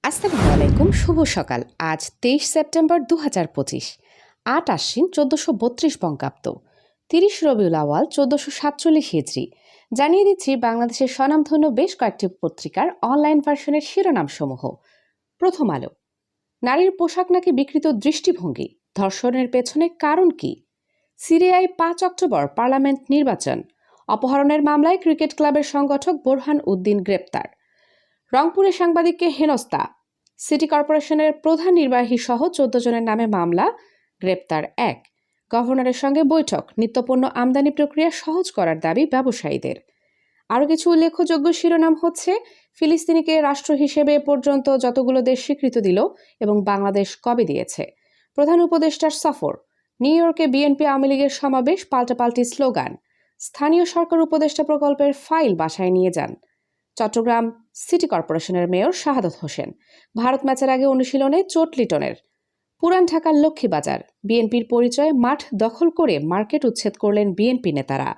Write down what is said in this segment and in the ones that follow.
আসসালামু আলাইকুম, শুভ সকাল। আজ 23 সেপ্টেম্বর 2025, 8 আশ্বিন 1432 বঙ্গাব্দ, 30 রবিউল আওয়াল 1447 হিজরি। জানিয়ে দিচ্ছি বাংলাদেশের স্বনামধন্য বেশ কয়েকটি পত্রিকার অনলাইন ভার্সনের শিরোনামসমূহ। প্রথম আলো। নারীর পোশাক নাকি বিকৃত দৃষ্টিভঙ্গি, ধর্ষণের পেছনে কারণ কি? সিরিয়ায় 5 অক্টোবর পার্লামেন্ট নির্বাচন, অপহরণের মামলায় ক্রিকেট ক্লাবের সংগঠক বোরহান উদ্দিন গ্রেপ্তার। রংপুরে সাংবাদিককে হেনস্থা, সিটি কর্পোরেশনের প্রধান নির্বাহী সহ 14 জনের নামে মামলা, গ্রেপ্তার 1। গভর্নরের সঙ্গে বৈঠক, নিত্যপণ্য আমদানি প্রক্রিয়া সহজ করার দাবি ব্যবসায়ীদের। আরও কিছু উল্লেখযোগ্য শিরোনাম হচ্ছে, ফিলিস্তিনিকে রাষ্ট্র হিসেবে পর্যন্ত যতগুলো দেশ স্বীকৃতি দিল এবং বাংলাদেশ কবে দিয়েছে, প্রধান উপদেষ্টার সফর, নিউ ইয়র্কে বিএনপি আওয়ামী লীগের সমাবেশ, পাল্টাপাল্টি স্লোগান, স্থানীয় সরকার উপদেষ্টা প্রকল্পের ফাইল বাসায় নিয়ে যান। চট্টগ্রাম সিটি কর্পোরেশনের মেয়র শাহাদত হোসেন, ভারত ম্যাচের আগে অনুশীলনে চোট লিটনের। পুরান ঢাকার লক্ষ্মীবাজার, বিএনপির পরিচয়ে মাঠ দখল করে মার্কেট উচ্ছেদ করলেন বিএনপি নেতারা।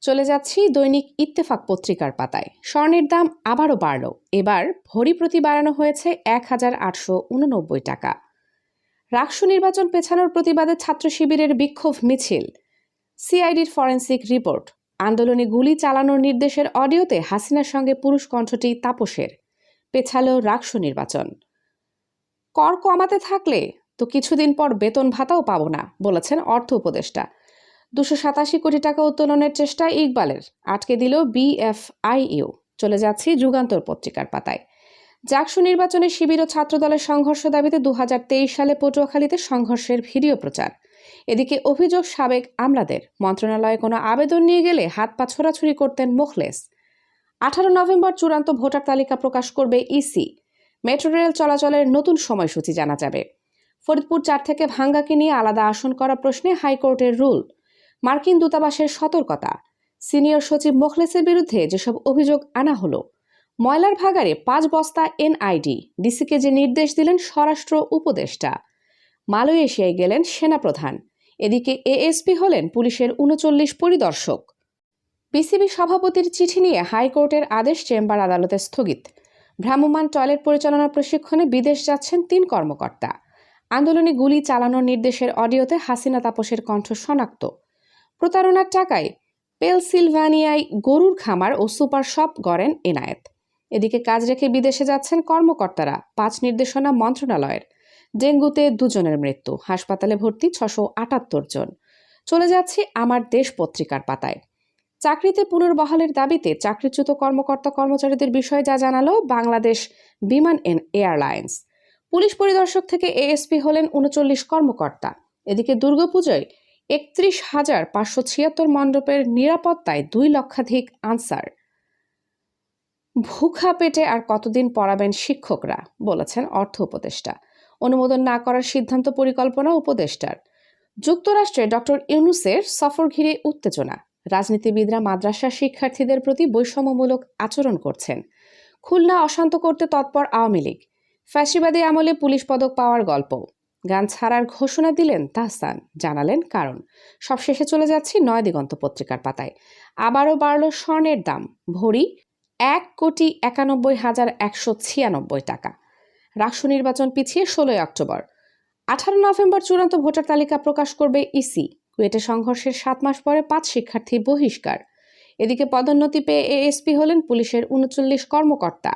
চলে যাচ্ছি দৈনিক ইত্তেফাক পত্রিকার পাতায়। স্বর্ণের দাম আবারও বাড়ল, এবার ভরি প্রতি বাড়ানো হয়েছে 1889 টাকা। রাকসু নির্বাচন পেছানোর প্রতিবাদে ছাত্র শিবিরের বিক্ষোভ মিছিল। সিআইডির ফরেন্সিক রিপোর্ট, আন্দোলনে গুলি চালানোর নির্দেশের অডিওতে হাসিনার সঙ্গে পুরুষ কণ্ঠটি তাপসের। পেছালো রাকসু নির্বাচন। কর কমাতে থাকলে তো কিছুদিন পর বেতন ভাতাও পাবো না, বলেছেন অর্থ উপদেষ্টা। 287 কোটি টাকা উত্তোলনের চেষ্টা ইকবালের, আটকে দিল বিএফআইইউ। চলে যাচ্ছি যুগান্তর পত্রিকার পাতায়। জাকসু নির্বাচনে শিবির ও ছাত্রদলের সংঘর্ষ দাবিতে 2023 সালে পটুয়াখালীতে সংঘর্ষের ভিডিও প্রচার। এদিকে অভিযোগ সাবেক আমলাদের, মন্ত্রণালয়ে কোনো আবেদন নিয়ে গেলে হাত পা ছোড়াছুড়ি করতেন মোখলেস। 18 নভেম্বর চূড়ান্ত ভোটার তালিকা প্রকাশ করবে ইসি। মেট্রো রেল চলাচলের নতুন সময়সূচি জানা যাবে। ফরিদপুর 4 থেকে ভাঙ্গাকে নিয়ে আলাদা আসন করা প্রশ্নে হাইকোর্টের রুল। মার্কিন দূতাবাসের সতর্কতা। সিনিয়র সচিব মোখলেসের বিরুদ্ধে যেসব অভিযোগ আনা হলো। ময়লার ভাগাড়ে 5 বস্তা এনআইডি, ডিসিকে যে নির্দেশ দিলেন স্বরাষ্ট্র উপদেষ্টা। মালয়েশিয়ায় গেলেন সেনাপ্রধান। এদিকে এএসপি হলেন পুলিশের 39 পরিদর্শক। পিসিবি সভাপতির চিঠি নিয়ে হাইকোর্টের আদেশ চেম্বার আদালতে স্থগিত। ভ্রাম্যমাণ টয়লেট পরিচালনা প্রশিক্ষণে বিদেশ যাচ্ছেন 3 কর্মকর্তা। আন্দোলনে গুলি চালানোর নির্দেশের অডিওতে হাসিনা তাপসের কণ্ঠ শনাক্ত। প্রতারণার টাকায় পেলসিলভানিয়ায় গরুর খামার ও সুপার শপ গড়েন এনায়েত। এদিকে কাজ রেখে বিদেশে যাচ্ছেন কর্মকর্তারা, 5 নির্দেশনা মন্ত্রণালয়ের। ডেঙ্গুতে 2 জনের মৃত্যু, হাসপাতালে ভর্তি 678 জন। চলে যাচ্ছি আমার দেশ পত্রিকার পাতায়। চাকরিতে পুনর্বহালের দাবিতে চাকরিচ্যুত কর্মকর্তা কর্মচারীদের বিষয়ে যা জানালো বাংলাদেশ বিমান এয়ারলাইন্স। পুলিশ পরিদর্শক থেকে এএসপি হলেন 39 কর্মকর্তা। এদিকে দুর্গাপূজায় 31,576 মণ্ডপের নিরাপত্তায় 2 লক্ষাধিক আনসার। ভুখা পেটে আর কতদিন পড়াবেন শিক্ষকরা, বলেছেন অর্থ উপদেষ্টা। অনুমোদন না করার সিদ্ধান্ত পরিকল্পনা উপদেষ্টার। যুক্তরাষ্ট্রে ডক্টর ইউনূসের সফর ঘিরে উত্তেজনা। রাজনীতিবিদরা মাদ্রাসা শিক্ষার্থীদের প্রতি বৈষম্যমূলক আচরণ করছেন। খুলনা অশান্ত করতে তৎপর আওয়ামী লীগ। ফ্যাসিবাদী আমলে পুলিশ পদক পাওয়ার গল্প। গান ছাড়ার ঘোষণা দিলেন তাহসান, জানালেন কারণ। সবশেষে চলে যাচ্ছি নয়াদিগন্ত পত্রিকার পাতায়। আবারও বাড়ল স্বর্ণের দাম, ভরি 1,91,196 টাকা। রাকসু নির্বাচন পিছিয়ে 16 অক্টোবর। 18 নভেম্বর চূড়ান্ত ভোটার তালিকা প্রকাশ করবে ইসি। কুয়েটে সংঘর্ষের 7 মাস পরে 5 শিক্ষার্থী বহিষ্কার। এদিকে পদোন্নতি পেয়ে এএসপি হলেন পুলিশের 39 কর্মকর্তা।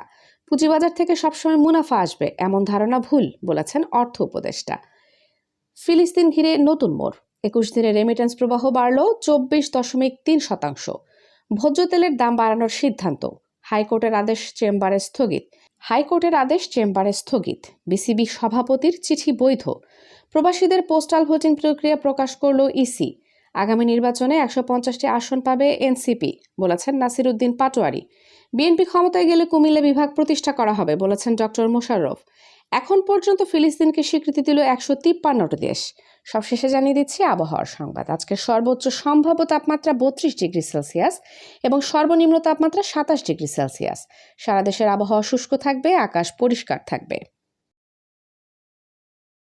পুঁজিবাজার থেকে সবসময় মুনাফা আসবে এমন ধারণা ভুল, বলেছেন অর্থ উপদেষ্টা। ফিলিস্তিন ঘিরে নতুন মোড়। 21 দিনে রেমিটেন্স প্রবাহ বাড়ল 24.3%। ভোজ্য তেলের দাম বাড়ানোর সিদ্ধান্ত। হাইকোর্টের আদেশ চেম্বারে স্থগিত। বিসিবি সভাপতির চিঠি বৈধ। প্রবাসীদের পোস্টাল ভোটিং প্রক্রিয়া প্রকাশ করল ইসি। আগামী নির্বাচনে 150টি আসন পাবে এনসিপি, বলেছেন নাসির উদ্দিন পাটোয়ারি। বিএনপি ক্ষমতায় গেলে কুমিল্লা বিভাগ প্রতিষ্ঠা করা হবে, বলেছেন ডক্টর মোশাররফ। এখন পর্যন্ত ফিলিস্তিনকে স্বীকৃতি দিল 153টি দেশ। সবশেষে জানিয়ে দিচ্ছি আবহাওয়ার সংবাদ। আজকের সর্বোচ্চ সম্ভাব্য তাপমাত্রা 32 ডিগ্রি সেলসিয়াস এবং সর্বনিম্ন তাপমাত্রা 27 ডিগ্রি সেলসিয়াস। সারা দেশের আবহাওয়া শুষ্ক থাকবে, আকাশ পরিষ্কার থাকবে।